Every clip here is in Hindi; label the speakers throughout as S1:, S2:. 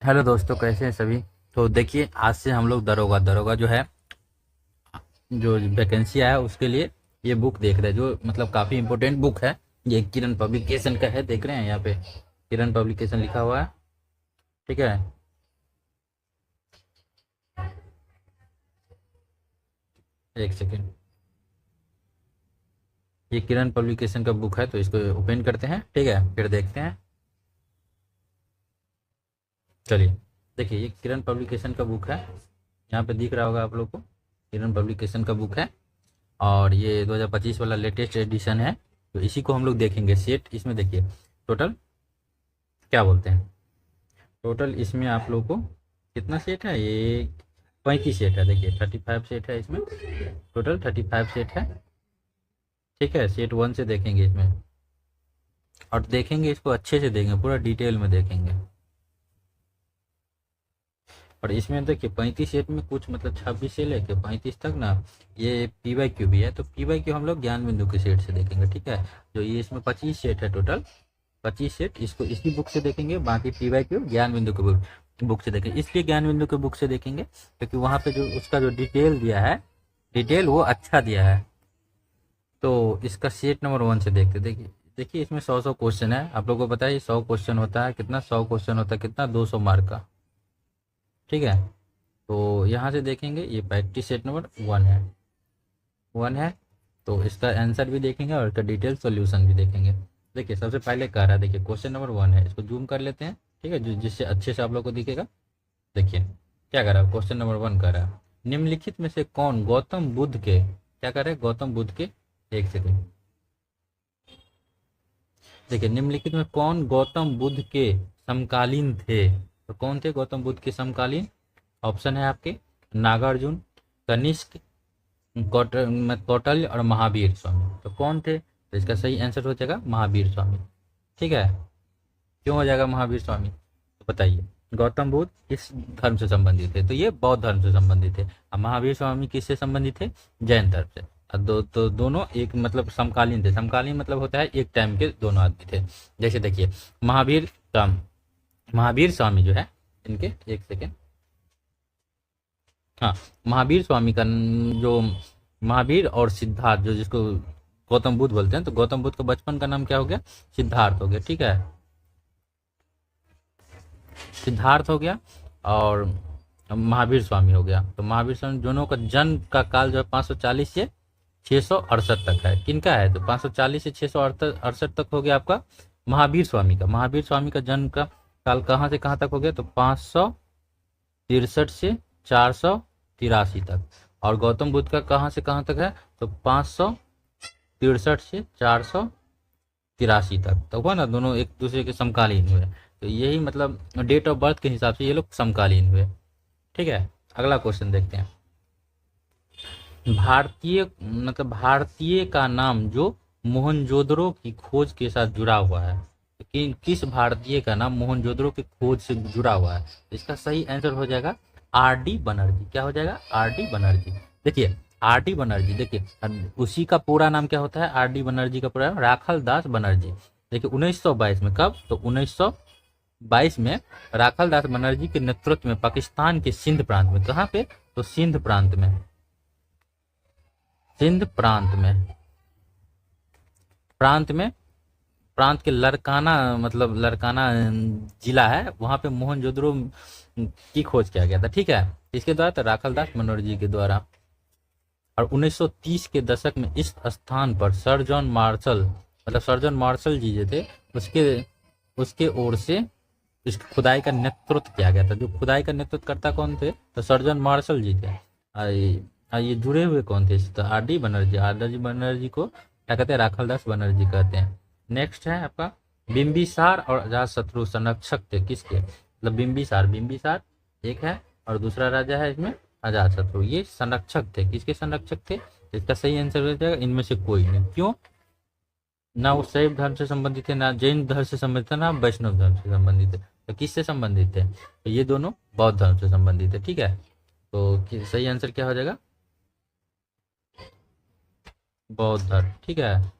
S1: हेलो दोस्तों, कैसे हैं सभी। तो देखिए, आज से हम लोग दरोगा दरोगा जो है, जो वैकेंसी आया उसके लिए ये बुक देख रहे हैं, जो मतलब काफ़ी इम्पोर्टेंट बुक है। ये किरण पब्लिकेशन का है, देख रहे हैं यहाँ पे किरण पब्लिकेशन लिखा हुआ है। ठीक है, एक सेकेंड। ये किरण पब्लिकेशन का बुक है, तो इसको ओपन करते हैं। ठीक है, फिर देखते हैं। चलिए, देखिए ये किरण पब्लिकेशन का बुक है। यहाँ पे दिख रहा होगा आप लोग को, किरण पब्लिकेशन का बुक है। और ये 2025 वाला लेटेस्ट एडिशन है। तो इसी को हम लोग देखेंगे। सेट इसमें देखिए, टोटल क्या बोलते हैं, टोटल इसमें आप लोग को कितना सेट है, ये 35 सेट है। देखिए 35 सेट है इसमें, टोटल 35 सेट है। ठीक है, सेट वन से देखेंगे इसमें, और देखेंगे इसको अच्छे से, देखेंगे पूरा डिटेल में देखेंगे। और इसमें देखिए 35 सेट में कुछ मतलब 26 से लेके 35 तक ना, ये पी वाई क्यू भी है। तो पी वाई क्यू हम लोग ज्ञान बिंदु के सेट से देखेंगे। ठीक है, जो ये इसमें 25 सेट है, टोटल 25 सेट, इसको इसी बुक से देखेंगे। बाकी पी वाई क्यू ज्ञान बिंदु के बुक से देखेंगे। इसलिए ज्ञान बिंदु के बुक से देखेंगे क्योंकि वहाँ पे जो उसका जो डिटेल दिया है, डिटेल वो अच्छा दिया है। तो इसका सेट नंबर वन से देखते, देखिए देखिए इसमें 100 क्वेश्चन है। आप लोगों को पता है ये 100 क्वेश्चन होता है कितना, 100 क्वेश्चन होता है कितना, 200 मार्क का। ठीक है, तो यहाँ से देखेंगे ये प्रैक्टिस सेट नंबर वन है। तो इसका आंसर भी देखेंगे और इसका डिटेल सॉल्यूशन भी देखेंगे। देखिए सबसे पहले कह रहा है, देखिए क्वेश्चन नंबर वन है, इसको जूम कर लेते हैं। ठीक है, जिससे अच्छे से आप लोग को दिखेगा। देखिए क्या कर रहा है, क्वेश्चन नंबर वन कर रहा है, निम्नलिखित में से कौन गौतम बुद्ध के, क्या कर रहे हैं, गौतम बुद्ध के, एक सेकेंड। देखिए निम्नलिखित में कौन गौतम बुद्ध के समकालीन थे। तो कौन थे गौतम बुद्ध के समकालीन। ऑप्शन है आपके, नागार्जुन, कनिष्क, कौटल्य और महावीर स्वामी। तो कौन थे, तो इसका सही आंसर हो जाएगा महावीर स्वामी। ठीक है, क्यों हो जाएगा महावीर स्वामी, तो बताइए। गौतम बुद्ध किस धर्म से संबंधित थे, तो ये बौद्ध धर्म से संबंधित थे। और महावीर स्वामी किससे संबंधित थे, जैन धर्म से। तो दोनों एक मतलब समकालीन थे। समकालीन मतलब होता है एक टाइम के दोनों आदमी थे। जैसे देखिए महावीर महावीर स्वामी जो है इनके, एक सेकेंड, हाँ, महावीर स्वामी का जो महावीर और सिद्धार्थ, जो जिसको गौतम बुद्ध बोलते हैं, तो गौतम बुद्ध का बचपन का नाम क्या हो गया, सिद्धार्थ हो गया। ठीक है, सिद्धार्थ हो गया और महावीर स्वामी हो गया। तो महावीर स्वामी दोनों का जन्म का काल जो है 540 से 668 तक है। किनका है, तो 540 से 668 तक हो गया आपका महावीर स्वामी का। महावीर स्वामी का जन्म का काल कहाँ से कहाँ तक हो गया, तो 563 से 483 तक। और गौतम बुद्ध का कहाँ से कहाँ तक है, तो 563 से 483 तक। तो हुआ ना, दोनों एक दूसरे के समकालीन हुए। तो यही मतलब डेट ऑफ बर्थ के हिसाब से ये लोग समकालीन हुए। ठीक है, अगला क्वेश्चन देखते हैं। भारतीय मतलब भारतीय का नाम जो मोहनजोदड़ो की खोज के साथ जुड़ा हुआ है, कि किस भारतीय का नाम मोहनजोदड़ो की खोज से जुड़ा हुआ है। इसका सही आंसर हो जाएगा आर डी बनर्जी। क्या हो जाएगा, आर डी बनर्जी। देखिए आर डी बनर्जी, देखिए उसी का पूरा नाम क्या होता है, आर डी बनर्जी का पूरा नाम राखल दास बनर्जी। देखिए 1922 में, कब, तो 1922 में राखल दास बनर्जी के नेतृत्व में पाकिस्तान के सिंध प्रांत में, कहाँ पे, तो सिंध प्रांत में, सिंध प्रांत में प्रांत के लड़काना, मतलब लड़काना जिला है, वहां पे मोहनजोदड़ो की खोज किया गया था। ठीक है, इसके द्वारा, तो राखलदास बनर्जी के द्वारा। और 1930 के दशक में इस स्थान पर सर जॉन मार्शल, मतलब सर जॉन मार्शल जी जो थे, उसके उसके ओर से इस खुदाई का नेतृत्व किया गया था। जो खुदाई का नेतृत्व करता कौन थे, तो सर जॉन मार्शल जी थे। ये जुड़े हुए कौन थे, तो R D Banerjee. R D Banerjee को क्या कहते हैं, राखलदास बनर्जी कहते हैं। नेक्स्ट है आपका, बिम्बिसार और अजातशत्रु संरक्षक थे किसके, मतलब बिम्बिसार, बिम्बिसार एक है और दूसरा राजा है इसमें अजातशत्रु। ये संरक्षक थे, किसके संरक्षक थे, इसका सही आंसर हो जाएगा इनमें से कोई नहीं। क्यों, ना वो शैव धर्म से संबंधित थे, ना जैन धर्म से संबंधित थे, ना वैष्णव धर्म से संबंधित थे। तो किससे संबंधित थे, तो ये दोनों बौद्ध धर्म से संबंधित है। ठीक है, तो सही आंसर क्या हो जाएगा, बौद्ध धर्म। ठीक है,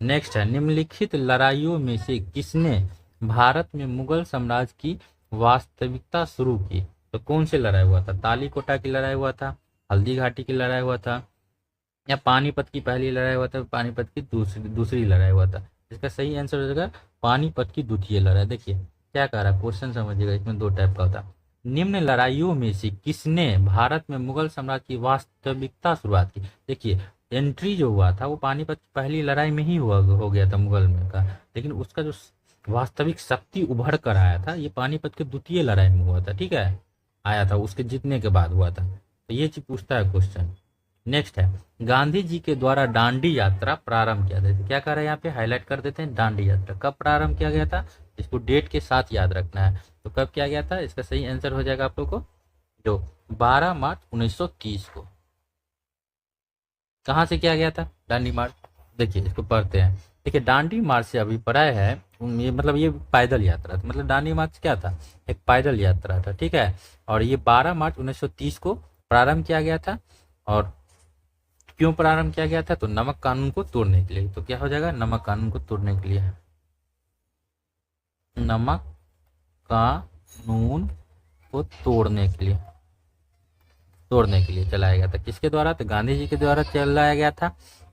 S1: नेक्स्ट है, निम्नलिखित लड़ाइयों में से किसने भारत में मुगल साम्राज्य की वास्तविकता शुरू की? तो कौन से लड़ाई हुआ था? तालीकोटा की लड़ाई हुआ था, हल्दी घाटी की लड़ाई हुआ था, या पानीपत की पहली लड़ाई हुआ था, पानीपत की दूसरी दूसरी लड़ाई हुआ था? इसका सही आंसर हो जाएगा पानीपत की द्वितीय लड़ाई। देखिए क्या कह रहा है क्वेश्चन, समझिएगा, इसमें दो टाइप का होता है। निम्न लड़ाइयों में से किसने भारत में मुगल साम्राज्य की वास्तविकता शुरुआत की? देखिए एंट्री जो हुआ था वो पानीपत की पहली लड़ाई में ही हुआ हो गया था मुगल में का, लेकिन उसका जो वास्तविक शक्ति उभर कर आया था ये पानीपत की द्वितीय लड़ाई में हुआ था। ठीक है, आया था उसके जीतने के बाद हुआ था। तो ये चीज पूछता है क्वेश्चन। नेक्स्ट है, गांधी जी के द्वारा दांडी यात्रा प्रारंभ किया गया था? क्या कह रहे हैं यहाँ पे, हाईलाइट कर देते हैं। दांडी यात्रा कब प्रारंभ किया गया था? इसको डेट के साथ याद रखना है। तो कब किया गया था? इसका सही आंसर हो जाएगा आप लोग को जो 12 मार्च 1930 को। कहाँ से किया गया था दांडी मार्च? देखिए इसको पढ़ते हैं। देखिए दांडी मार्च से अभी पढ़ा है, ये मतलब ये पैदल यात्रा था। मतलब दांडी मार्च क्या था? एक पैदल यात्रा था। ठीक है, और ये 12 मार्च 1930 को प्रारंभ किया गया था। और क्यों प्रारंभ किया गया था? तो नमक कानून को तोड़ने के लिए। तो क्या हो जाएगा? नमक कानून को तोड़ने के लिए, नमक कानून को तोड़ने के लिए चलाया गया था। किसके द्वारा? तो गांधी जी के द्वारा चलाया गया था।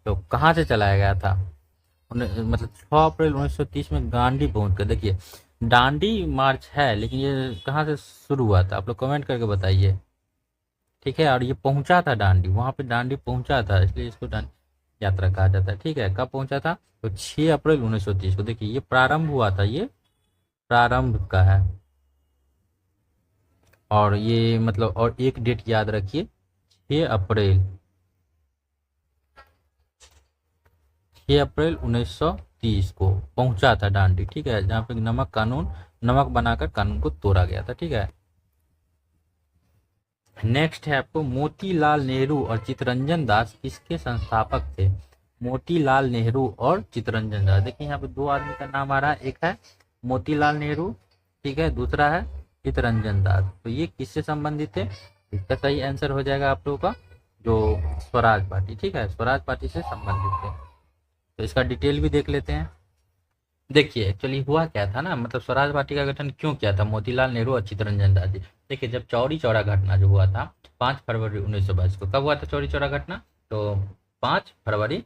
S1: तो कहाँ से चलाया गया था? मतलब 6 अप्रैल 1930 में गांधी पहुंच कर। देखिए दांडी मार्च है, लेकिन ये कहाँ से शुरू हुआ था? आप लोग कमेंट करके बताइए। ठीक है, और ये पहुंचा था दांडी, वहां पे दांडी पहुंचा था, इसलिए इसको दांडी यात्रा कहा जाता है। ठीक है, कब पहुंचा था? तो 6 अप्रैल 1930 को। देखिए ये प्रारंभ हुआ था, ये प्रारंभ का है। और ये मतलब और एक डेट याद रखिए, 6 अप्रैल 1930 को पहुंचा था दांडी। ठीक है, जहाँ पे नमक बनाकर कानून को तोड़ा गया था। ठीक है, नेक्स्ट है आपको, मोतीलाल नेहरू और चित्तरंजन दास किसके संस्थापक थे? मोतीलाल नेहरू और चित्तरंजन दास। देखिए यहाँ पे दो आदमी का नाम आ रहा है, एक है मोतीलाल नेहरू, ठीक है, दूसरा है चित्तरंजन दास। तो ये किससे संबंधित थे? इसका सही आंसर हो जाएगा आप लोगों का जो स्वराज पार्टी। ठीक है, स्वराज पार्टी से संबंधित थे। तो इसका डिटेल भी देख लेते हैं। देखिए एक्चुअली हुआ क्या था ना, मतलब स्वराज पार्टी का गठन क्यों किया था मोतीलाल नेहरू और चित्तरंजन दास जी? देखिए जब चौरी चौरा घटना जो हुआ था 5 फरवरी 1922 को, कब हुआ था चौरी चौरा घटना? तो 5 फरवरी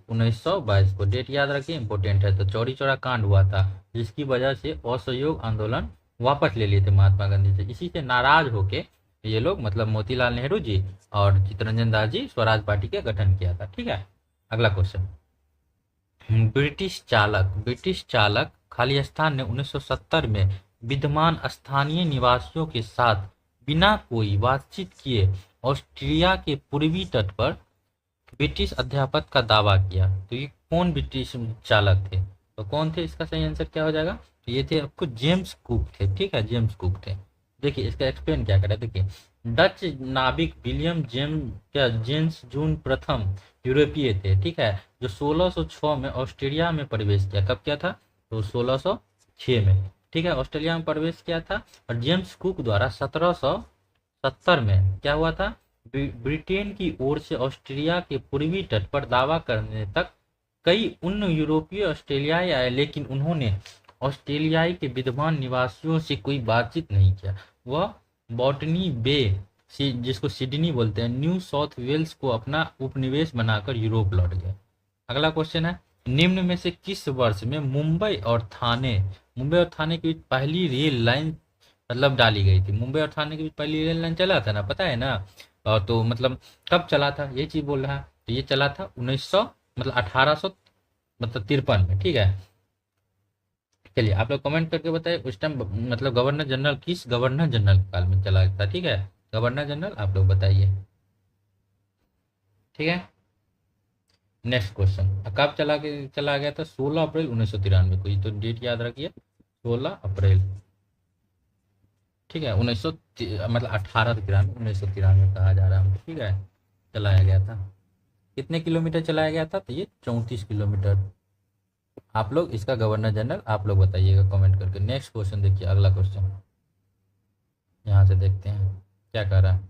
S1: 1922 को, डेट याद रखिए इंपॉर्टेंट है। तो चौरी चौरा कांड हुआ था, जिसकी वजह से असहयोग आंदोलन वापस ले लिए थे महात्मा गांधी से। इसी से नाराज होके ये लोग, मतलब मोतीलाल नेहरू जी और चित्तरंजन दास जी, स्वराज पार्टी का गठन किया था। ठीक है, अगला क्वेश्चन। ब्रिटिश चालक खालिस्तान ने 1970 में विद्यमान स्थानीय निवासियों के साथ बिना कोई बातचीत किए ऑस्ट्रिया के पूर्वी तट पर ब्रिटिश अध्यापक का दावा किया। तो ये कौन ब्रिटिश चालक थे? तो कौन थे? इसका सही आंसर क्या हो जाएगा? तो ये थे आपको जेम्स कुक थे। ठीक है, जेम्स कुक थे। देखिए इसका एक्सप्लेन क्या करें। देखिए डच नाविक विलियम जेम्स जून प्रथम यूरोपीय थे। ठीक है, जो 1606 में ऑस्ट्रेलिया में प्रवेश किया। कब किया था? तो 1606 में। ठीक है, ऑस्ट्रेलिया में प्रवेश किया था। और जेम्स कुक द्वारा 1770 में क्या हुआ था? ब्रिटेन की ओर से ऑस्ट्रेलिया के पूर्वी तट पर दावा करने तक कई उन यूरोपीय ऑस्ट्रेलियाई आए, लेकिन उन्होंने ऑस्ट्रेलियाई के विद्यमान निवासियों से कोई बातचीत नहीं किया। वह बॉटनी बे, जिसको सिडनी बोलते हैं, न्यू साउथ वेल्स को अपना उपनिवेश बनाकर यूरोप लौट गए। अगला क्वेश्चन है, निम्न में से किस वर्ष में मुंबई और थाने के बीच पहली रेल लाइन मतलब डाली गई थी? मुंबई और थाने के बीच पहली रेल लाइन चला था ना, पता है ना? तो मतलब कब चला था ये चीज बोल रहा है। तो ये चला था 1900 मतलब 1800 मतलब 53 में। ठीक है, चलिए आप लोग कमेंट करके बताइए उस टाइम मतलब किस गवर्नर जनरल के काल में चला था? ठीक है, गवर्नर जनरल आप लोग बताइए। ठीक है, नेक्स्ट क्वेश्चन, कब चला गया था? 16 अप्रैल 1993 को। ये तो डेट याद रखिए, 16 अप्रैल। ठीक है, 1900 मतलब 1893, 1993 कहा जा रहा है। ठीक है, चलाया गया था। कितने किलोमीटर चलाया गया था? तो ये 34 किलोमीटर। आप लोग इसका गवर्नर जनरल आप लोग बताइएगा कमेंट करके। नेक्स्ट क्वेश्चन देखिए, अगला क्वेश्चन यहाँ से देखते हैं क्या कह रहा है।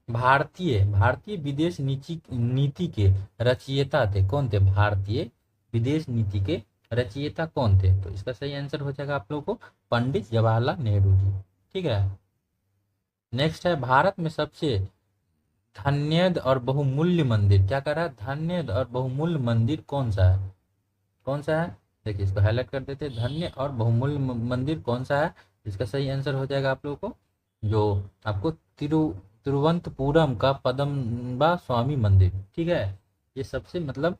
S1: भारतीय विदेश नीति के रचयिता थे? कौन थे? भारतीय विदेश नीति के रचयिता कौन थे? तो इसका सही आंसर हो जाएगा आप लोगों को पंडित जवाहरलाल नेहरू जी। ठीक है। नेक्स्ट है, भारत में सबसे धन्यद और बहुमूल्य मंदिर, क्या कह रहा है, धन्यद और बहुमूल्य मंदिर कौन सा है? कौन सा है? देखिए इसको हाईलाइट कर देते हैं, धन्य और बहुमूल्य मंदिर कौन सा है? इसका सही आंसर हो जाएगा आप लोगों को जो आपको तिरुवनंतपुरम का पद्मनाभ स्वामी मंदिर। ठीक है, ये सबसे मतलब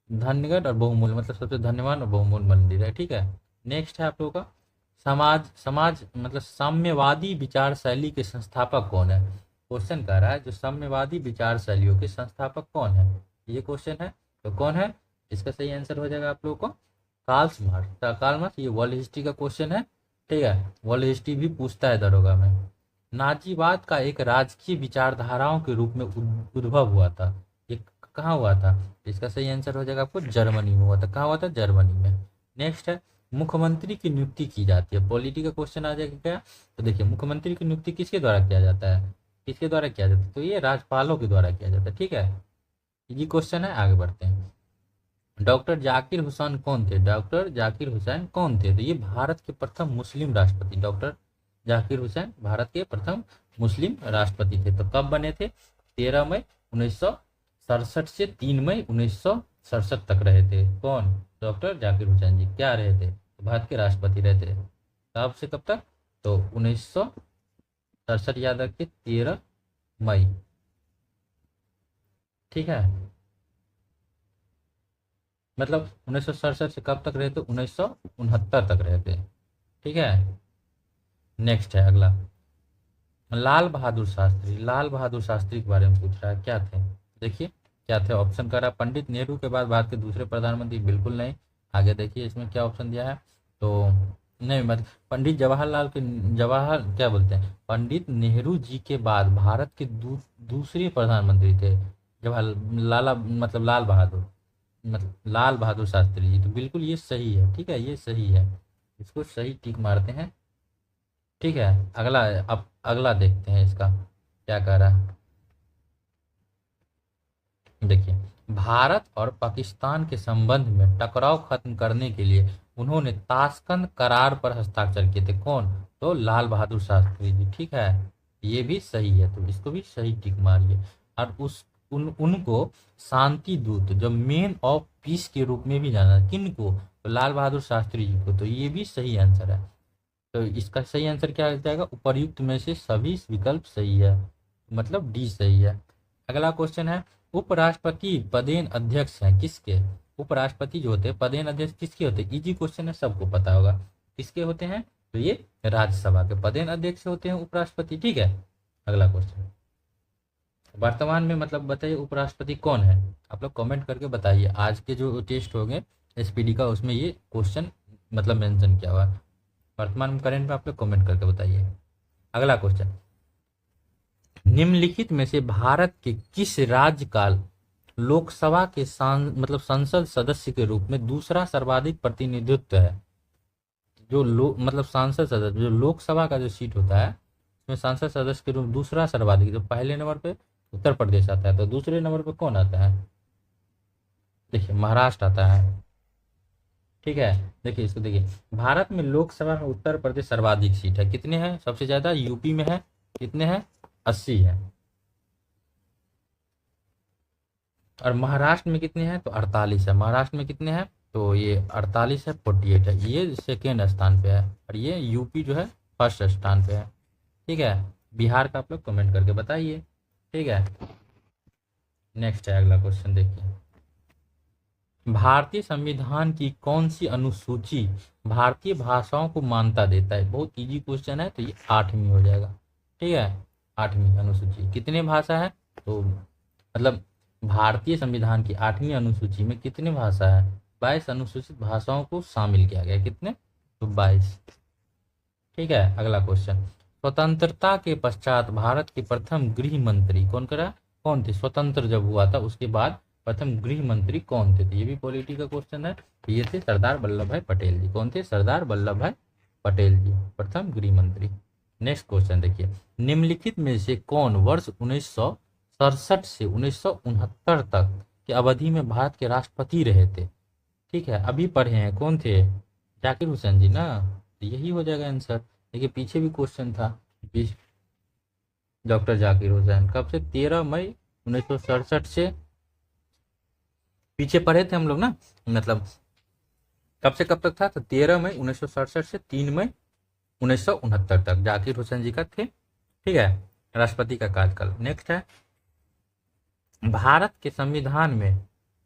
S1: धन्यगढ़ और बहुमूल्य मतलब सबसे धन्यवान और बहुमूल्य मंदिर है। ठीक है। नेक्स्ट है आप लोगों का समाज समाज मतलब साम्यवादी विचार शैली के संस्थापक कौन है? क्वेश्चन कह रहा है जो साम्यवादी विचार शैलियों के संस्थापक कौन है, ये क्वेश्चन है। तो कौन है? इसका सही आंसर हो जाएगा आप लोगों को कार्ल मार्क्स। कार्ल मार्क्स, ये वर्ल्ड हिस्ट्री का क्वेश्चन है। ठीक है, वर्ल्ड हिस्ट्री भी पूछता है दरोगा में। नाजीवाद का एक राजकीय विचारधाराओं के रूप में उद्भव हुआ था, ये कहाँ हुआ था? इसका सही आंसर हो जाएगा आपको जर्मनी में हुआ था। कहाँ हुआ था? जर्मनी में। नेक्स्ट है, मुख्यमंत्री की नियुक्ति की जाती है, पॉलिटी का क्वेश्चन आ जाएगा क्या? तो देखिए मुख्यमंत्री की नियुक्ति किसके द्वारा किया जाता है? किसके द्वारा किया जाता है? तो ये राज्यपालों के द्वारा किया जाता है। ठीक है, ये क्वेश्चन है। आगे बढ़ते हैं। डॉक्टर जाकिर हुसैन कौन थे? डॉक्टर जाकिर हुसैन कौन थे? तो ये भारत के प्रथम मुस्लिम राष्ट्रपति, डॉक्टर जाकिर हुसैन भारत के प्रथम मुस्लिम राष्ट्रपति थे। तो कब बने थे? 13 मई 1967 से 3 मई 1967 तक रहे थे। कौन? डॉक्टर जाकिर हुसैन जी क्या रहे थे? तो भारत के राष्ट्रपति रहे थे। कब से कब तक? तो 1967 याद रखिए, 13 मई। ठीक है, मतलब 1967 से कब तक रहे थे? 1969 तक रहे थे। ठीक है। नेक्स्ट है अगला, लाल बहादुर शास्त्री। लाल बहादुर शास्त्री के बारे में पूछ रहा है, क्या थे? देखिए क्या थे। ऑप्शन कर रहा है पंडित नेहरू के बाद भारत के दूसरे प्रधानमंत्री, बिल्कुल नहीं। आगे देखिए इसमें क्या ऑप्शन दिया है, तो नहीं मतलब पंडित जवाहरलाल के जवाहर क्या बोलते हैं, पंडित नेहरू जी के बाद भारत के दूसरे प्रधानमंत्री थे जवाहर लाला मतलब लाल बहादुर मतलब लाल बहादुर शास्त्री जी। तो बिल्कुल ये सही है। ठीक है, ये सही है, इसको सही टिक मारते हैं। ठीक है, अगला अब अगला देखते हैं इसका क्या कह रहा है। देखिए, भारत और पाकिस्तान के संबंध में टकराव खत्म करने के लिए उन्होंने ताशकंद करार पर हस्ताक्षर किए थे। कौन? तो लाल बहादुर शास्त्री जी। ठीक है, ये भी सही है, तो इसको भी सही टिक मारिए। और उनको शांति दूत जो मैन ऑफ पीस के रूप में भी जाना, किनको? तो लाल बहादुर शास्त्री जी को। तो ये भी सही आंसर है। तो इसका सही आंसर क्या हो जाएगा? उपर्युक्त में से सभी विकल्प सही है, मतलब डी सही है। अगला क्वेश्चन है, उपराष्ट्रपति पदेन अध्यक्ष हैं किसके? उपराष्ट्रपति जो होते हैं पदेन अध्यक्ष किसके होते हैं? इजी क्वेश्चन है, सबको पता होगा किसके होते हैं। तो ये राज्यसभा के पदेन अध्यक्ष होते हैं उपराष्ट्रपति। ठीक है, अगला क्वेश्चन, वर्तमान में मतलब बताइए उपराष्ट्रपति कौन है? आप लोग कमेंट करके बताइए। आज के जो टेस्ट हो गए एसपीडी का, उसमें ये क्वेश्चन मतलब मेंशन किया हुआ है। वर्तमान में करंट में आप लोग कमेंट करके बताइए। अगला क्वेश्चन, निम्नलिखित में से भारत के किस राज्य का लोकसभा के मतलब संसद सदस्य के रूप में दूसरा सर्वाधिक प्रतिनिधित्व है? जो मतलब सांसद सदस्य जो लोकसभा का जो सीट होता है उसमें सांसद सदस्य के रूप में दूसरा सर्वाधिक, जो पहले नंबर पे उत्तर प्रदेश आता है, तो दूसरे नंबर पे कौन आता है? देखिए महाराष्ट्र आता है। ठीक है, देखिए इसको देखिए, भारत में लोकसभा में उत्तर प्रदेश सर्वाधिक सीट है, कितने हैं? सबसे ज्यादा यूपी में है, कितने हैं? 80 है। और महाराष्ट्र में कितने हैं? तो 48 है। महाराष्ट्र में कितने हैं? तो ये 48 है, 48 है। ये सेकेंड स्थान पे है और ये यूपी जो है फर्स्ट स्थान पे है। ठीक है, बिहार का आप लोग कमेंट करके बताइए। ठीक है, नेक्स्ट है अगला क्वेश्चन देखिए, भारतीय संविधान की कौन सी अनुसूची भारतीय भाषाओं को मान्यता देता है? बहुत इजी क्वेश्चन है, तो ये 8वीं हो जाएगा। ठीक है, 8वीं अनुसूची। कितने भाषा है? तो मतलब भारतीय संविधान की 8वीं अनुसूची में कितने भाषा है? 22 अनुसूचित भाषाओं को शामिल किया गया। कितने? तो 22। ठीक है, अगला क्वेश्चन, स्वतंत्रता के पश्चात भारत के प्रथम गृह मंत्री कौन थे? स्वतंत्र जब हुआ था उसके बाद प्रथम गृह मंत्री कौन थे? तो ये भी पॉलिटी का क्वेश्चन है। तो ये थे सरदार वल्लभ भाई पटेल जी। कौन थे? सरदार वल्लभ भाई पटेल जी प्रथम गृह मंत्री। नेक्स्ट क्वेश्चन देखिए, निम्नलिखित में से कौन वर्ष 1967 से 1969 तक की अवधि में भारत के राष्ट्रपति रहे थे? ठीक है, अभी पढ़े हैं, कौन थे? जाकिर हुसैन जी ना, तो यही हो जाएगा आंसर। देखिए पीछे भी क्वेश्चन था, डॉक्टर जाकिर हुसैन कब से? 13 मई 1967 से, पीछे पढ़े थे हम लोग ना, मतलब कब से कब तक था? तो 13 मई 1967 से 3 मई 1969 तक जाकिर हुसैन जी का थे, ठीक है, राष्ट्रपति का कार्यकाल। नेक्स्ट है, भारत के संविधान में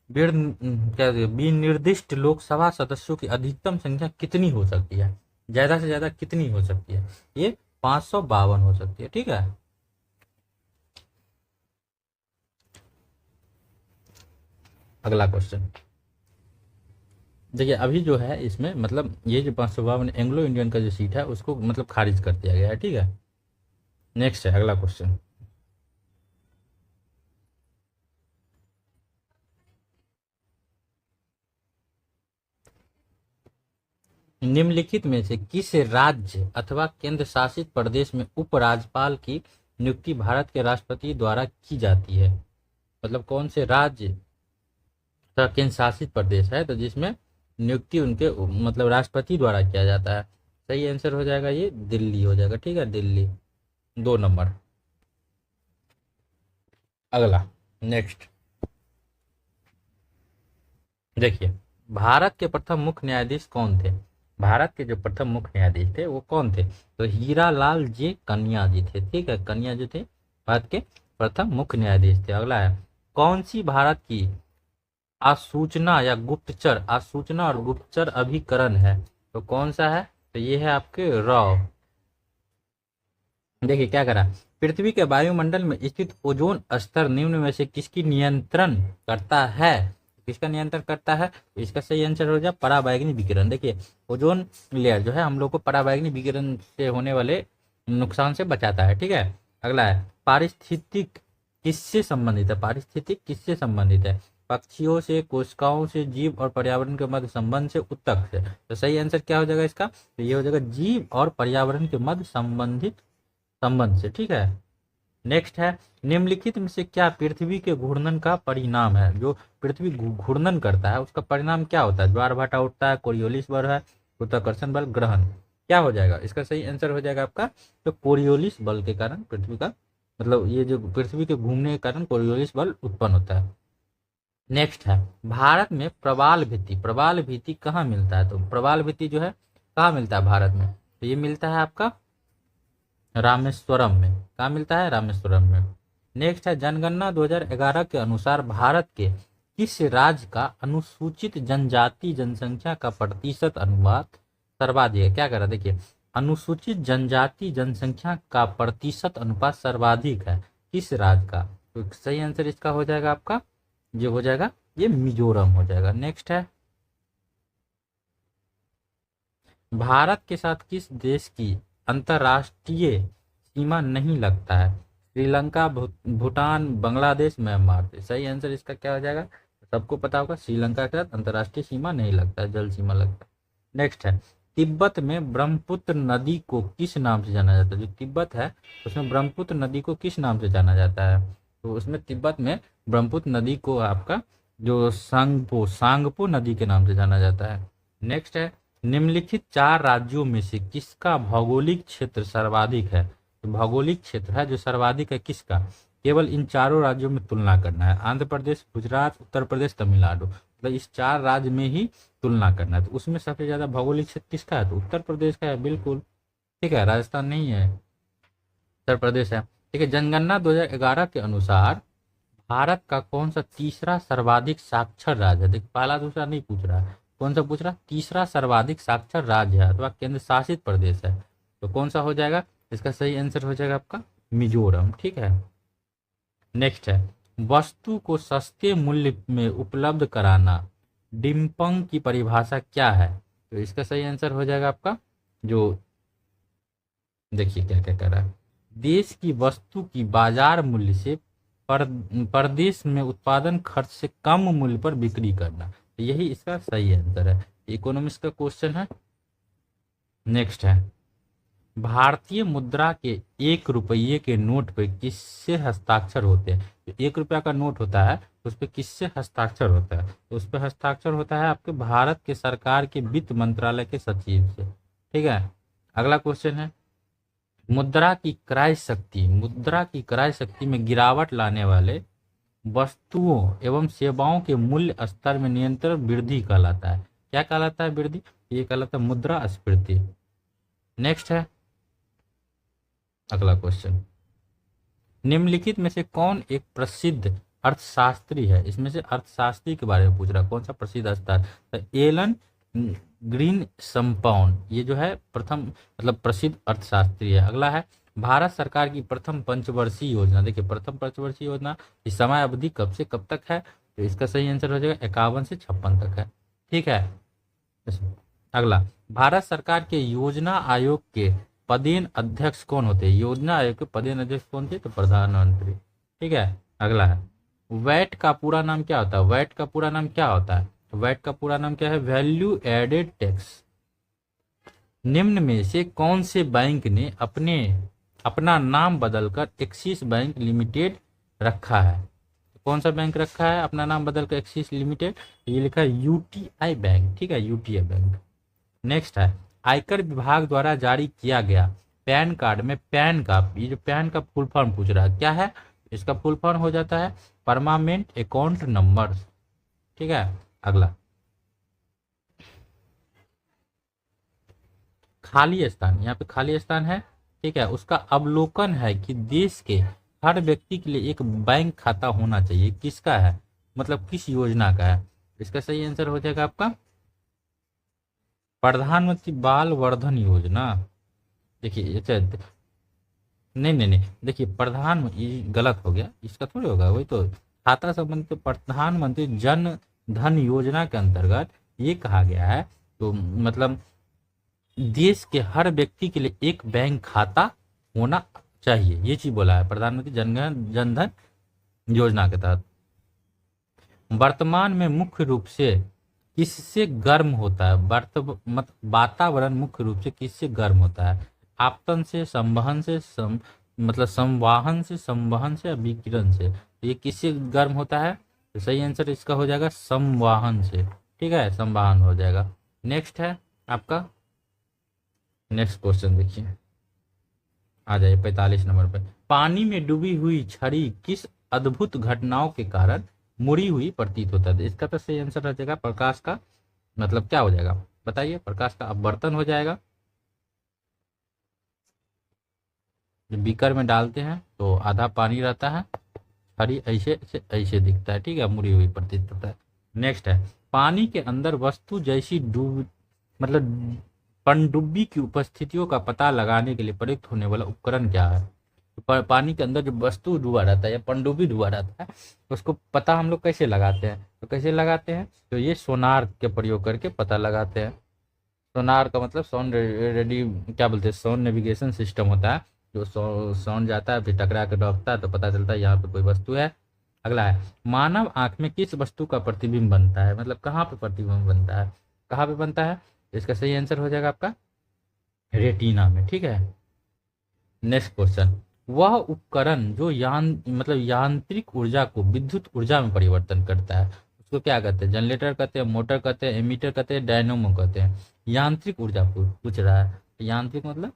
S1: क्या विनिर्दिष्ट लोकसभा सदस्यों की अधिकतम संख्या कितनी हो सकती है? ज्यादा से ज्यादा कितनी हो सकती है? ये 552 हो सकती है, ठीक है। अगला क्वेश्चन देखिए, अभी जो है इसमें मतलब ये जो 552 एंग्लो इंडियन का जो सीट है उसको मतलब खारिज कर दिया गया है, ठीक है। नेक्स्ट है अगला क्वेश्चन, निम्नलिखित में से किस राज्य अथवा केंद्र शासित प्रदेश में उपराज्यपाल की नियुक्ति भारत के राष्ट्रपति द्वारा की जाती है? मतलब कौन से राज्य अथवा केंद्र शासित प्रदेश है तो जिसमें नियुक्ति उनके मतलब राष्ट्रपति द्वारा किया जाता है? सही आंसर हो जाएगा ये दिल्ली हो जाएगा, ठीक है, दिल्ली। 2 नंबर। अगला नेक्स्ट देखिए, भारत के प्रथम मुख्य न्यायाधीश कौन थे? भारत के जो प्रथम मुख्य न्यायाधीश थे वो कौन थे? तो हीरालाल जे कन्या जी थे, ठीक है, कन्या जी थे भारत के प्रथम मुख्य न्यायाधीश थे। अगला है, कौन सी भारत की आसूचना और गुप्तचर अभिकरण है? तो कौन सा है? तो ये है आपके रॉ। देखिए क्या करा, पृथ्वी के वायुमंडल में स्थित ओजोन स्तर निम्न में से किसकी नियंत्रण करता है? किसका नियंत्रण करता है? तो इसका सही आंसर हो जाए पराबैंगनी विकिरण। देखिए ओजोन लेयर जो है हम लोग को पराबैंगनी विकिरण से होने वाले नुकसान से बचाता है, ठीक है। अगला है, पारिस्थितिक किससे संबंधित है? पारिस्थितिक किससे संबंधित है? पक्षियों से, कोशिकाओं से, जीव और पर्यावरण के मध्य संबंध से, उत्तक से। तो सही आंसर क्या हो जाएगा इसका? तो ये हो जाएगा जीव और पर्यावरण के मध्य संबंध से, ठीक है। नेक्स्ट है, निम्नलिखित में से क्या पृथ्वी के घूर्णन का परिणाम है? जो पृथ्वी घूर्णन करता है उसका परिणाम क्या होता है? ज्वार भाटा उठता है, कोरियोलिस बल है, गुरुत्वाकर्षण बल, ग्रहण। क्या हो जाएगा इसका सही आंसर? हो जाएगा आपका तो कोरियोलिस बल के कारण पृथ्वी का मतलब ये जो पृथ्वी के घूमने के कारण कोरियोलिस बल उत्पन्न होता है। नेक्स्ट है, भारत में प्रवाल भित्ति कहाँ मिलता है? तो प्रवाल भित्ति जो है कहाँ मिलता है भारत में? तो ये मिलता है आपका रामेश्वरम में। कहाँ मिलता है? रामेश्वरम में। नेक्स्ट है, जनगणना 2011 के अनुसार भारत के किस राज्य का अनुसूचित जनजाति जनसंख्या का प्रतिशत अनुपात सर्वाधिक है? क्या करा, देखिए अनुसूचित जनजाति जनसंख्या का प्रतिशत अनुपात सर्वाधिक है किस राज्य का? तो सही आंसर इसका हो जाएगा आपका, जो हो जाएगा ये मिजोरम हो जाएगा। नेक्स्ट है, भारत के साथ किस देश की अंतर्राष्ट्रीय सीमा नहीं लगता है? श्रीलंका, भूटान, बांग्लादेश, म्यांमार। सही आंसर इसका क्या हो जाएगा? सबको पता होगा श्रीलंका के साथ अंतर्राष्ट्रीय सीमा नहीं लगता है, जल सीमा लगता है। नेक्स्ट है, तिब्बत में ब्रह्मपुत्र नदी को किस नाम से जाना जाता है? जो तिब्बत है उसमें ब्रह्मपुत्र नदी को किस नाम से जाना जाता है? तो उसमें तिब्बत में ब्रह्मपुत्र नदी को आपका जो सांगपो नदी के नाम से जाना जाता है। नेक्स्ट है, निम्नलिखित 4 राज्यों में से किसका भौगोलिक क्षेत्र सर्वाधिक है? तो भौगोलिक क्षेत्र है जो सर्वाधिक है किसका? केवल इन चारों राज्यों में तुलना करना है, आंध्र प्रदेश, गुजरात, उत्तर प्रदेश, तमिलनाडु। मतलब इस 4 राज्य में ही तुलना करना है। तो उसमें सबसे ज्यादा भौगोलिक क्षेत्र किसका है? तो उत्तर प्रदेश का है, बिल्कुल, ठीक है, राजस्थान नहीं है, उत्तर प्रदेश है। ठीक है, जनगणना 2011 के अनुसार भारत का कौन सा तीसरा सर्वाधिक साक्षर राज्य है? देखिए पहला दूसरा नहीं पूछ रहा है, कौन सा पूछ रहा? तीसरा सर्वाधिक साक्षर राज्य है अथवा केंद्र शासित प्रदेश है। तो कौन सा हो जाएगा? इसका सही आंसर हो जाएगा आपका मिजोरम, ठीक है। नेक्स्ट है, वस्तु को सस्ते मूल्य में उपलब्ध कराना डिम्पंग की परिभाषा क्या है? तो इसका सही आंसर हो जाएगा आपका जो देखिए क्या क्या कर रहा है, देश की वस्तु की बाजार मूल्य से पर परदेश में उत्पादन खर्च से कम मूल्य पर बिक्री करना। तो यही इसका सही आंसर है, इकोनॉमिक्स का क्वेश्चन है। नेक्स्ट है, भारतीय मुद्रा के 1 रुपये के नोट पर किससे हस्ताक्षर होते हैं? तो 1 रुपया का नोट होता है उस पर किससे हस्ताक्षर होता है? तो उस पर हस्ताक्षर होता है आपके भारत के सरकार के वित्त मंत्रालय के सचिव से। ठीक है, अगला क्वेश्चन है, मुद्रा की क्रय शक्ति में गिरावट लाने वाले वस्तुओं एवं सेवाओं के मूल्य स्तर में निरंतर वृद्धि कहलाता है। क्या कहलाता है? वृद्धि। ये कहलाता है मुद्रास्फीति। नेक्स्ट है अगला क्वेश्चन, निम्नलिखित में से कौन एक प्रसिद्ध अर्थशास्त्री है? इसमें से अर्थशास्त्री के बारे में पूछ रहा है, कौन सा प्रसिद्ध अर्थशास्त्री? तो एलन ग्रीन सम्पाउन, ये जो है प्रथम मतलब प्रसिद्ध अर्थशास्त्री है। अगला है, भारत सरकार की प्रथम पंचवर्षीय योजना। देखिए प्रथम पंचवर्षीय योजना की समय अवधि कब से कब तक है? तो इसका सही आंसर हो जाएगा 51 से 56 तक है। ठीक है, अगला, भारत सरकार के योजना आयोग के पदेन अध्यक्ष कौन होते हैं? योजना आयोग के पदेन अध्यक्ष कौन थे? तो प्रधानमंत्री। ठीक है, अगला है, वैट का पूरा नाम क्या होता है? वैट का पूरा नाम क्या होता है? वैट का पूरा नाम क्या है? Value added tax. निम्न में से कौन से बैंक ने अपना नाम बदलकर एक्सिस बैंक लिमिटेड रखा है? कौन सा बैंक रखा है अपना नाम बदलकर एक्सिस लिमिटेड? ये लिखा है यूटीआई बैंक। ठीक है, यूटीआई बैंक। नेक्स्ट है, आयकर विभाग द्वारा जारी किया गया पैन कार्ड में पैन का, ये जो पैन का फुल फॉर्म पूछ रहा है क्या है? इसका फुल फॉर्म हो जाता है परमानेंट अकाउंट नंबर। ठीक है, अगला, खाली स्थान, यहाँ पे खाली स्थान है। ठीक है, उसका अवलोकन है कि देश के हर व्यक्ति के लिए एक बैंक खाता होना चाहिए। किसका है? मतलब किस योजना का है? इसका सही आंसर हो जाएगा आपका प्रधानमंत्री बाल वर्धन योजना। देखिए अच्छा, नहीं नहीं नहीं, देखिए प्रधान, ये गलत हो गया, इसका थोड़ी होगा, वही तो खाता संबंधित प्रधानमंत्री जन धन योजना के अंतर्गत ये कहा गया है, तो मतलब देश के हर व्यक्ति के लिए एक बैंक खाता होना चाहिए, ये चीज बोला है प्रधानमंत्री जन धन योजना के तहत। वर्तमान में मुख्य रूप से किससे गर्म होता है? वातावरण मुख्य रूप से किससे गर्म होता है? आपतन से, संवहन से, मतलब संवहन से या विकिरण से? तो ये किससे गर्म होता है? तो सही आंसर इसका हो जाएगा संवहन से। ठीक है, संवहन हो जाएगा। नेक्स्ट है आपका, नेक्स्ट क्वेश्चन देखिए, आ जाइए 45 नंबर पे। पानी में डूबी हुई छड़ी किस अद्भुत घटनाओं के कारण मुड़ी हुई प्रतीत होता है? इसका तो सही आंसर हो जाएगा प्रकाश का, मतलब क्या हो जाएगा बताइए? प्रकाश का अपवर्तन हो जाएगा। जब बीकर में डालते हैं तो आधा पानी रहता है, छड़ी ऐसे से ऐसे दिखता है। ठीक है, मुड़ी हुई प्रतीत होता है। नेक्स्ट है, पानी के अंदर वस्तु जैसी मतलब पनडुब्बी की उपस्थितियों का पता लगाने के लिए प्रयुक्त होने वाला उपकरण क्या है? तो पानी के अंदर जो वस्तु डूबा रहता है या पनडुब्बी डूबा रहता है, उसको पता हम लोग कैसे लगाते हैं? तो कैसे लगाते हैं? तो ये सोनार के प्रयोग करके पता लगाते हैं। सोनार का मतलब साउंड रेडी, क्या बोलते हैं, साउंड नेविगेशन सिस्टम होता है, जो साउंड जाता है फिर टकरा के डॉपता है तो पता चलता है यहाँ पे कोई वस्तु है। अगला है, मानव आंख में किस वस्तु का प्रतिबिंब बनता है? मतलब कहाँ पे प्रतिबिंब बनता है, कहाँ पे बनता है? इसका सही आंसर हो जाएगा आपका रेटिना में। ठीक है, नेक्स्ट क्वेश्चन, वह उपकरण जो मतलब यांत्रिक ऊर्जा को विद्युत ऊर्जा में परिवर्तन करता है, उसको क्या कहते हैं? जनरेटर कहते हैं, मोटर कहते हैं, एमीटर कहते हैं, डायनोमो कहते हैं। यांत्रिक ऊर्जा पूछ रहा है, यांत्रिक मतलब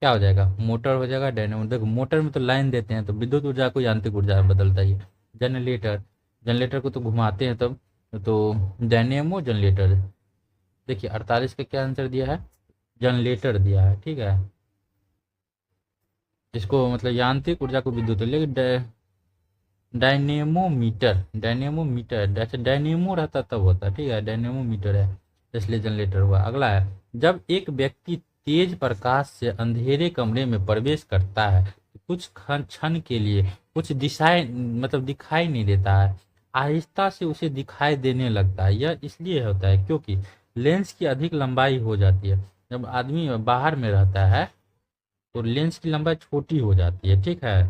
S1: क्या हो जाएगा? मोटर हो जाएगा, डायनोमो। देखो मोटर में तो लाइन देते हैं तो विद्युत ऊर्जा को यांत्रिक ऊर्जा में बदलता है। जनरेटर, जनरेटर को तो घुमाते हैं तब, तो डायनेमो जनरेटर। देखिए 48 का क्या आंसर दिया है? जनरेटर दिया है। ठीक है, इसको मतलब यांत्रिक ऊर्जा को विद्युत, लेकिन डायनेमोमीटर, डायनेमोमीटर जैसे डायनेमो रहता तब होता है। ठीक है, डायनेमोमीटर है इसलिए जनरेटर हुआ। अगला है, जब एक व्यक्ति तेज प्रकाश से अंधेरे कमरे में प्रवेश करता है तो कुछ क्षण के लिए कुछ दिशाएं मतलब दिखाई नहीं देता है, आहिस्ता से उसे दिखाई देने लगता है। यह इसलिए होता है क्योंकि लेंस की अधिक लंबाई हो जाती है। जब आदमी बाहर में रहता है तो लेंस की लंबाई छोटी हो जाती है। ठीक है,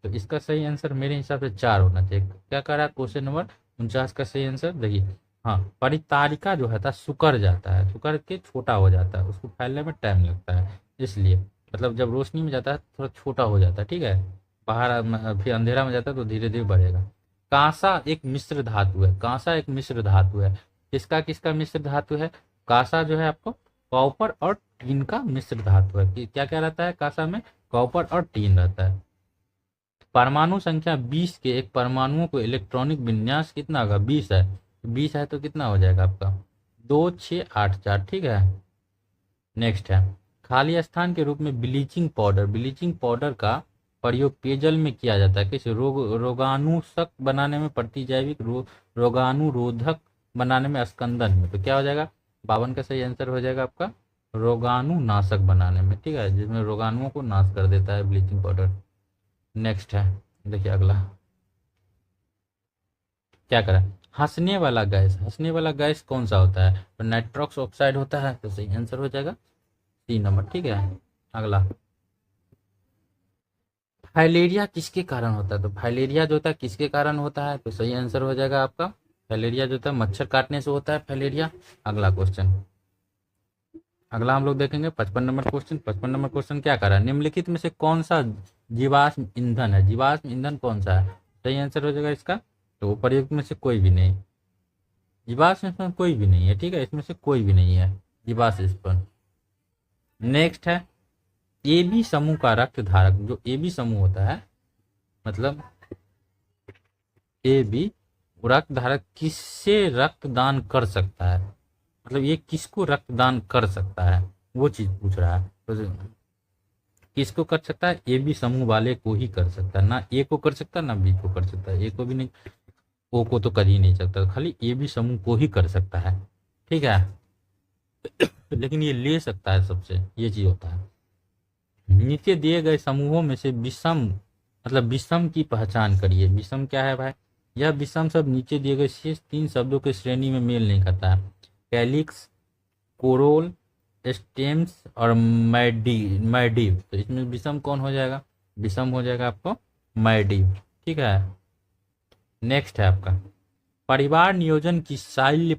S1: तो इसका सही आंसर मेरे हिसाब से 4 होना चाहिए। क्या कर रहा है क्वेश्चन नंबर 49 का सही आंसर देखिए, हाँ, परितारिका जो है सिकुड़ जाता है, सिकुड़ के छोटा हो जाता है, उसको फैलने में टाइम लगता है, इसलिए मतलब जब रोशनी में जाता है थोड़ा छोटा हो जाता है। ठीक है, बाहर फिर अंधेरा में जाता है तो धीरे धीरे बढ़ेगा। कांसा एक मिश्र धातु है, कांसा एक मिश्र धातु है। किसका किसका मिश्र धातु है? कांसा जो है आपको कॉपर और टीन का मिश्र धातु है। क्या क्या रहता है कांसा में? कॉपर और टीन रहता है। परमाणु संख्या 20 के एक परमाणुओं को इलेक्ट्रॉनिक विन्यास कितना होगा? 20 है, 20 है तो कितना हो जाएगा आपका? 2684। ठीक है। नेक्स्ट है, खाली स्थान के रूप में ब्लीचिंग पाउडर, ब्लीचिंग पाउडर का प्रयोग पेयजल में किया जाता है। किस रोगाणुशक बनाने में, प्रतिजैविक रोगाणुरोधक बनाने में, स्कंदन में। तो क्या हो जाएगा? 52 का सही आंसर हो जाएगा आपका रोगाणुनाशक बनाने में। ठीक है, जिसमें रोगाणुओं को नाश कर देता है ब्लीचिंग पाउडर। नेक्स्ट है, देखिए अगला क्या करा? हंसने वाला गैस, हंसने वाला गैस कौन सा होता है? तो नाइट्रोक्स ऑक्साइड होता है। तो सही आंसर हो जाएगा 3 नंबर। ठीक है, अगला फाइलेरिया किसके कारण होता है? तो फाइलेरिया जो होता है किसके कारण होता है? तो सही आंसर हो जाएगा आपका फाइलेरिया जो होता है मच्छर काटने से होता है फाइलेरिया। अगला क्वेश्चन, अगला हम लोग देखेंगे 55 नंबर क्वेश्चन। 55 नंबर क्वेश्चन क्या कर रहा है? निम्नलिखित में से कौन सा जीवाश्म ईंधन है? जीवाश्म ईंधन कौन सा है? सही आंसर हो जाएगा इसका तो प्रयुक्त में से कोई भी नहीं, जीवाश्म इसमें कोई भी नहीं है। ठीक है, इसमें से कोई भी नहीं है जीवाश्म ईंधन। नेक्स्ट है, ए बी समूह का रक्त धारक, जो ए बी समूह होता है मतलब ए बी रक्त धारक किससे रक्तदान कर सकता है? मतलब ये किसको रक्तदान कर सकता है वो चीज पूछ रहा है। तो किसको कर सकता है? ए बी समूह वाले को ही कर सकता है, ना ए को कर सकता है ना बी को कर सकता है। ए को भी नहीं, ओ को तो कर ही नहीं सकता, खाली ए बी समूह को ही कर सकता है। ठीक है, लेकिन ये ले सकता है सबसे, ये चीज होता है। नीचे दिए गए समूहों में से विषम मतलब विषम की पहचान करिए। विषम क्या है भाई? यह विषम शब्द नीचे दिए गए शेष 3 शब्दों के श्रेणी में मेल नहीं खाता है। कैलिक्स, कोरोल, स्टेम्स और मैडिव। तो इसमें विषम कौन हो जाएगा? विषम हो जाएगा आपको मैडिव। ठीक है, नेक्स्ट है आपका परिवार नियोजन की शैल्य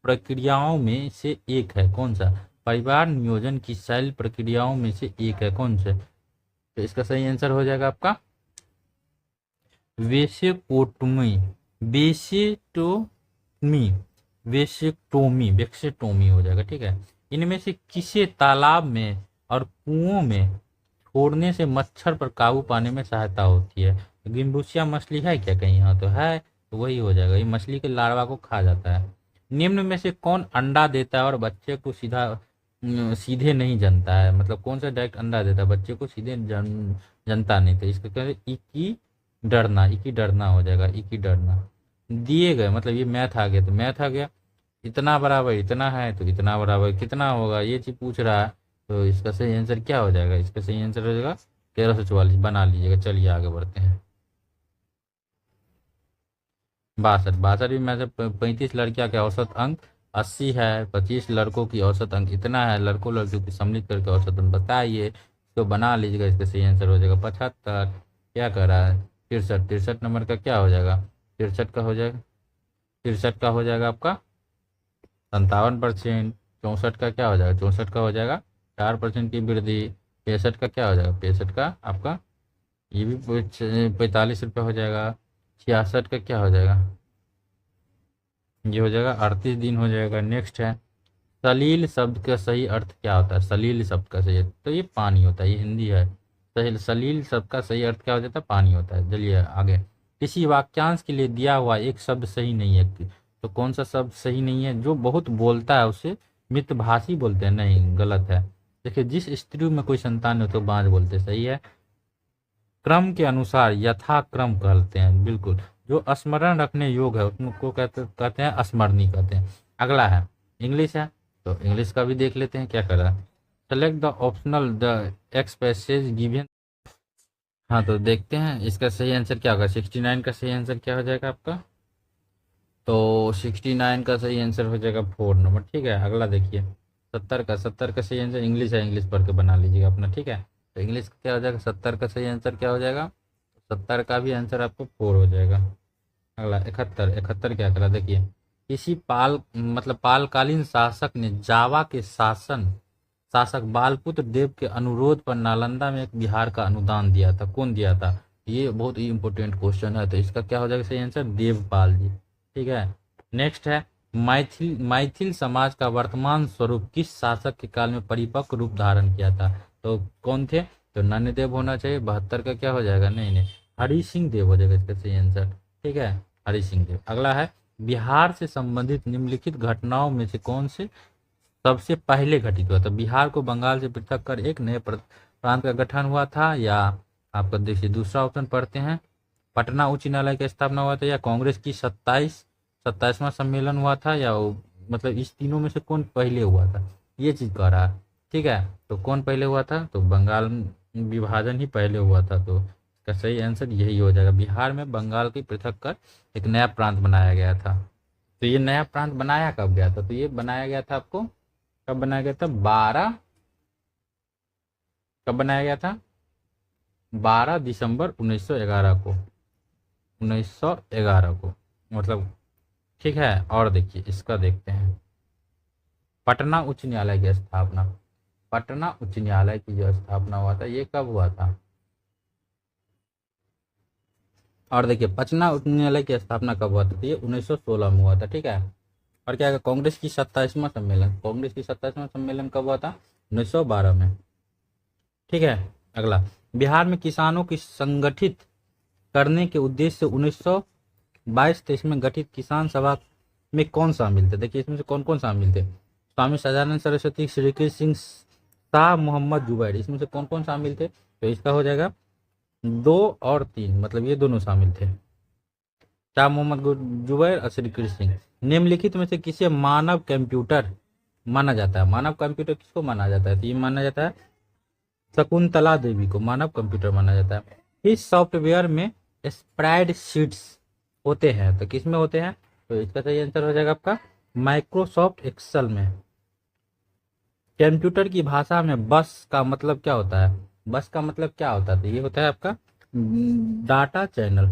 S1: प्रक्रियाओं में से एक है कौन सा? परिवार नियोजन की शैल्य प्रक्रियाओं में से एक है कौन सा? तो इसका सही आंसर हो जाएगा आपका वेसेकोटमी, बेसेटोमी, वेसेक्टोमी हो जाएगा। ठीक है, इनमें से किसे तालाब में और कुओं में छोड़ने से मच्छर पर काबू पाने में सहायता होती है? गिम्बुसिया मछली है क्या कहीं? यहाँ तो है, तो वही हो जाएगा। ये मछली के लार्वा को खा जाता है। निम्न में से कौन अंडा देता है और बच्चे को सीधे नहीं जनता है? मतलब कौन सा डायरेक्ट अंडा देता है, बच्चे को सीधे जनता नहीं? तो इसका क्या है? इकी डरना हो जाएगा, इकी डरना। दिए गए मतलब ये मैथ आ गया, तो मैथ आ गया इतना बराबर इतना है तो इतना बराबर कितना होगा, ये चीज पूछ रहा है। तो इसका सही आंसर क्या हो जाएगा? इसका सही आंसर हो जाएगा 1344 बना लीजिएगा। चलिए आगे बढ़ते हैं। 62 भी में से 35 लड़कियां के औसत अंक 80 है, 25 लड़कों की औसत अंक इतना है, लड़कों लड़कियों की सम्मिलित करके औसत अंक बताइए। इसको बना लीजिएगा, इसका सही आंसर हो जाएगा 75। क्या कर रहा है? 63, 63 नंबर का क्या हो जाएगा? 63 का हो जाएगा, 63 का हो जाएगा आपका 57%। 64 का क्या हो जाएगा? 64 का हो जाएगा 4% की वृद्धि। 65 का क्या हो जाएगा? 65 का आपका ये भी 45 रुपये हो जाएगा। 66 का क्या हो जाएगा? ये हो जाएगा 38 दिन हो जाएगा। नेक्स्ट है, सलील शब्द का सही अर्थ क्या होता है? सलील शब्द का सही अर्थ तो ये पानी होता है, ये हिंदी है। सही सलील शब्द का सही अर्थ क्या हो जाता है? पानी होता है। चलिए आगे, किसी वाक्यांश के लिए दिया हुआ एक शब्द सही नहीं है, तो कौन सा शब्द सही नहीं है? जो बहुत बोलता है उसे मितभाषी बोलते हैं? नहीं, गलत है। देखिए, जिस स्त्री में कोई संतान हो तो बाँझ बोलते, सही है। क्रम के अनुसार यथाक्रम कहते हैं, बिल्कुल। जो स्मरण रखने योग्य है उनको कहते हैं स्मरणी कहते हैं। अगला है इंग्लिश है, तो इंग्लिश का भी देख लेते हैं क्या कर रहा है। Select the optional the x passage given. हाँ, तो देखते हैं इसका सही आंसर क्या होगा। 69 का सही आंसर क्या हो जाएगा आपका? तो 69 का सही आंसर हो जाएगा 4 नंबर। ठीक है, अगला देखिए 70 का सही आंसर इंग्लिश है, इंग्लिश पढ़ के बना लीजिएगा अपना। ठीक है, तो इंग्लिश का क्या हो जाएगा? 70 का सही आंसर क्या हो जाएगा? 70 का भी आंसर आपको 4 हो जाएगा। अगला 71 क्या करा देखिए, किसी पालकालीन शासक ने जावा के शासक बालपुत्र देव के अनुरोध पर नालंदा में एक विहार का अनुदान दिया था। कौन दिया था? ये बहुत ही इंपॉर्टेंट क्वेश्चन है, तो इसका क्या हो जाएगा सही आंसर, देवपाल जी। ठीक है। नेक्स्ट है, मैथिल समाज का वर्तमान स्वरूप किस शासक के काल में परिपक्व रूप धारण किया था? तो कौन थे? तो नन्यदेव होना चाहिए। 72 का क्या हो जाएगा, नहीं नहीं, हरि सिंह देव हो जाएगा इसका सही आंसर। ठीक है, हरि सिंह देव। अगला है, बिहार से संबंधित निम्नलिखित घटनाओं में से कौन से सबसे पहले घटित हुआ था? बिहार को बंगाल से पृथक कर एक नए प्रांत का गठन हुआ था, या आपका देखिए दूसरा ऑप्शन पढ़ते हैं, पटना उच्च न्यायालय की स्थापना हुआ था, या कांग्रेस की 27वां सम्मेलन हुआ था, या मतलब इस तीनों में से कौन पहले हुआ था, ये चीज कह रहा है। ठीक है, तो कौन पहले हुआ था? तो बंगाल विभाजन ही पहले हुआ था, तो इसका सही आंसर यही हो जाएगा। बिहार में बंगाल की पृथक कर एक नया प्रांत बनाया गया था। तो ये नया प्रांत बनाया कब गया था? तो ये बनाया गया था आपको, कब बनाया गया था? 12, कब बनाया गया था? 12 दिसंबर 1911 को, 1911 को मतलब। ठीक है, और देखिए इसका देखते हैं, पटना उच्च न्यायालय की स्थापना, पटना उच्च न्यायालय की जो स्थापना हुआ था ये कब हुआ था? और देखिए पटना उच्च न्यायालय की स्थापना कब हुआ था? तो ये 1916 में हुआ था। ठीक है, और क्या है, कांग्रेस की 27वां सम्मेलन, कांग्रेस की 27वां सम्मेलन कब हुआ था? 1912 में। ठीक है, अगला, बिहार में किसानों की संगठित करने के उद्देश्य से 1922-23 में गठित किसान सभा में कौन शामिल थे? देखिए इसमें से कौन कौन शामिल थे? स्वामी सदानंद सरस्वती, श्री कृष्ण सिंह, शाह मोहम्मद जुबैर, इसमें से कौन कौन शामिल थे? तो इसका हो जाएगा 2 और 3, मतलब ये दोनों शामिल थे, शाह मोहम्मद जुबैर और श्री कृष्ण सिंह। निम्नलिखित में से किसे मानव कंप्यूटर माना जाता है? मानव कंप्यूटर किसको माना जाता है? तो ये माना जाता है शकुंतला देवी को मानव कंप्यूटर माना जाता है। इस सॉफ्टवेयर में स्प्रेड शीट्स होते हैं, तो किस में होते हैं? तो इसका सही आंसर हो जाएगा आपका माइक्रोसॉफ्ट एक्सेल में। कंप्यूटर की भाषा में बस का मतलब क्या होता है? बस का मतलब क्या होता है? तो ये होता है आपका डाटा चैनल।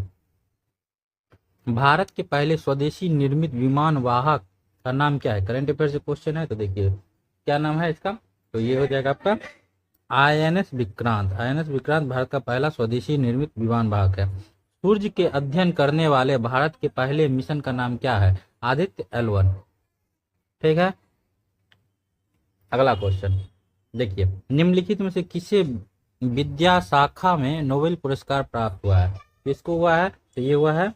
S1: भारत के पहले स्वदेशी निर्मित विमान वाहक का नाम क्या है? करंट अफेयर से क्वेश्चन है, तो देखिए क्या नाम है इसका? तो ये हो जाएगा आपका INS विक्रांत। INS विक्रांत भारत का पहला स्वदेशी निर्मित विमान वाहक है। सूर्य के अध्ययन करने वाले भारत के पहले मिशन का नाम क्या है? आदित्य L1। ठीक है, अगला क्वेश्चन देखिए, निम्नलिखित में से किसे विद्या शाखा में नोबेल पुरस्कार प्राप्त हुआ है? किसको हुआ है? तो ये हुआ है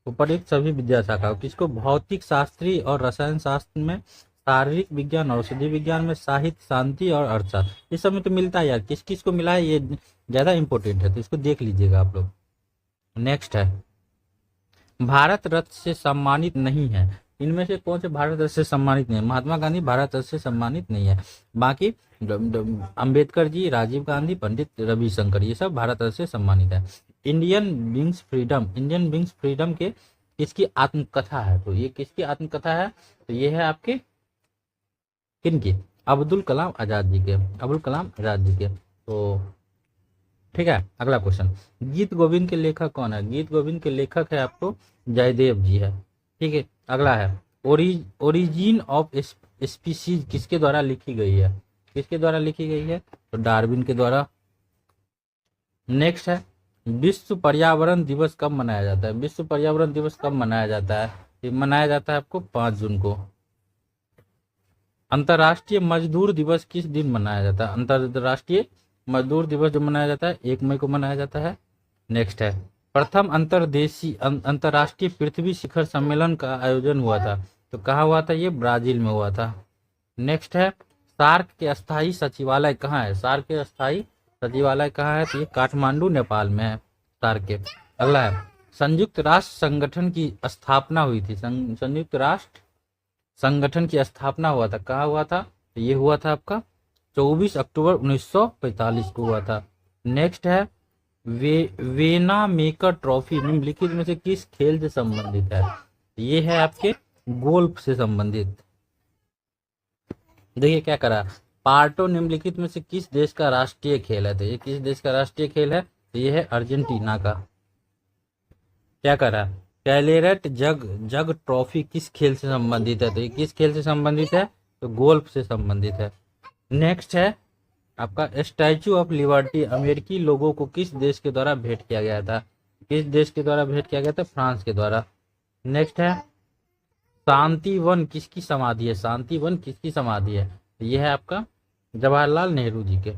S1: उपरोक्त सभी विद्या शाखा। किसको? भौतिक शास्त्री और रसायन शास्त्र में, शारीरिक विज्ञान, औषधि विज्ञान में, साहित्य, शांति और अर्थशास्त्र, इस सब में तो मिलता है यार, किस किस को मिला है ये ज्यादा इंपॉर्टेंट है, तो इसको देख लीजिएगा आप लोग। नेक्स्ट है, भारत रत्न से सम्मानित नहीं है, इनमें से कौन से भारत रत्न से सम्मानित नहीं है? महात्मा गांधी भारत रत्न से सम्मानित नहीं है, बाकी अंबेडकर जी, राजीव गांधी, पंडित रविशंकर, ये सब भारत रत्न से सम्मानित है। Indian wings freedom, Indian wings freedom के किसकी आत्मकथा है? तो ये किसकी आत्मकथा है? तो ये है आपके किनकी? अब्दुल कलाम आजाद जी के, अब्दुल कलाम आजाद जी के। तो ठीक है, अगला क्वेश्चन, गीत गोविंद के लेखक कौन है? गीत गोविंद के लेखक है आपको जयदेव जी है। ठीक है, अगला है, ओरिजिन ऑफ स्पीसीज किसके द्वारा लिखी गई है? किसके द्वारा लिखी गई है? तो डार्विन के द्वारा। नेक्स्ट है, विश्व पर्यावरण दिवस कब मनाया जाता है? विश्व पर्यावरण दिवस कब मनाया जाता है? ये मनाया जाता है आपको 5 जून को। अंतर्राष्ट्रीय मजदूर दिवस किस दिन मनाया जाता है? अंतर्राष्ट्रीय मजदूर दिवस जो मनाया जाता है 1 मई को मनाया जाता है। नेक्स्ट है, प्रथम अंतर्राष्ट्रीय पृथ्वी शिखर सम्मेलन का आयोजन हुआ था, तो कहाँ हुआ था? ये ब्राजील में हुआ था। नेक्स्ट है, सार्क के अस्थायी सचिवालय कहाँ है? सार्क के अस्थायी सचिवालय कहाँ है? तो ये काठमांडू नेपाल में है सार्क के। अगला है, संयुक्त राष्ट्र संगठन की स्थापना हुई थी, संयुक्त राष्ट्र संगठन की स्थापना हुआ था, कहाँ हुआ था? तो ये हुआ था आपका 24 अक्टूबर 1945 को हुआ था। नेक्स्ट है, वेना मेकर ट्रॉफी निम्नलिखित में से किस खेल से संबंधित है? ये है आपके गोल्फ से संबंधित। देखिए क्या करा, पार्टो निम्नलिखित में से किस देश का राष्ट्रीय खेल है? तो ये किस देश का राष्ट्रीय खेल है? तो ये है अर्जेंटीना का। क्या करा, कैलेरेट जग ट्रॉफी किस खेल से संबंधित है? तो ये किस खेल से संबंधित है? तो गोल्फ से संबंधित है। नेक्स्ट है, आपका स्टैचू ऑफ लिबर्टी अमेरिकी लोगों को किस देश के द्वारा भेंट किया गया था? किस देश के द्वारा भेंट किया गया था? फ्रांस के द्वारा। नेक्स्ट है शांति वन किसकी समाधि है? शांति वन किसकी समाधि है? यह है आपका जवाहरलाल नेहरू जी के।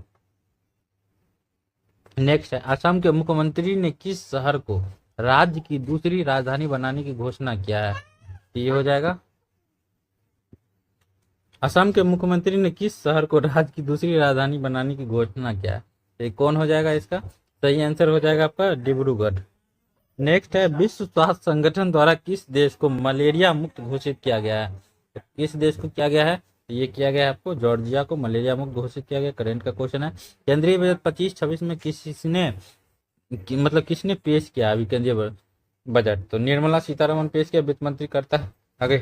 S1: नेक्स्ट है असम के मुख्यमंत्री ने किस शहर को राज्य की दूसरी राजधानी बनाने की घोषणा किया है? ये हो जाएगा असम के मुख्यमंत्री ने किस शहर को राज्य की दूसरी राजधानी बनाने की घोषणा किया है? ये कौन हो जाएगा? इसका सही आंसर हो जाएगा आपका डिब्रूगढ़। नेक्स्ट है विश्व स्वास्थ्य संगठन द्वारा किस देश को मलेरिया मुक्त घोषित किया गया है? तो किस देश को किया गया है? ये किया गया है आपको जॉर्जिया को मलेरिया मुक्त घोषित किया गया। करंट का क्वेश्चन है केंद्रीय बजट 25-26 में किसने पेश किया अभी केंद्रीय बजट? तो निर्मला सीतारमन पेश किया, वित्त मंत्री करता है। आगे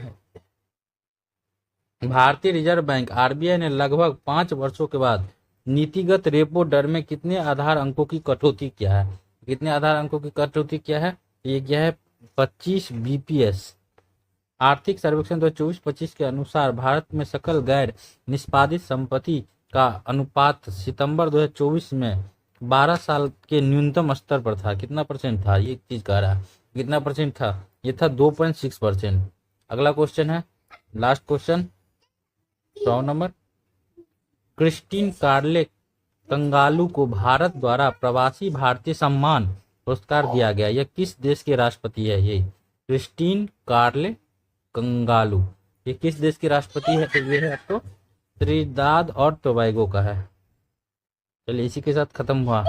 S1: भारतीय रिजर्व बैंक आरबीआई ने लगभग 5 वर्षों के बाद नीतिगत रेपो दर में कितने आधार अंकों की कटौती किया है? कितने आधार अंकों की कटौती किया है? ये क्या है 25 बीपीएस। आर्थिक सर्वेक्षण 2024-25 के अनुसार भारत में सकल गैर निष्पादित संपत्ति का अनुपात सितंबर 2024 में 12 साल के न्यूनतम स्तर पर था। कितना परसेंट था? ये चीज कह रहा है कितना परसेंट था? ये था 2.6%। अगला क्वेश्चन है लास्ट क्वेश्चन 100 नंबर। क्रिस्टीन कार्ले कंगालू को भारत द्वारा प्रवासी भारतीय सम्मान पुरस्कार दिया गया। यह किस देश के राष्ट्रपति है? ये क्रिस्टीन कार्ले कंगालू ये किस देश के राष्ट्रपति है? तो ये है आपको त्रिदाद और टोबैगो का है। चलिए इसी के साथ खत्म हुआ।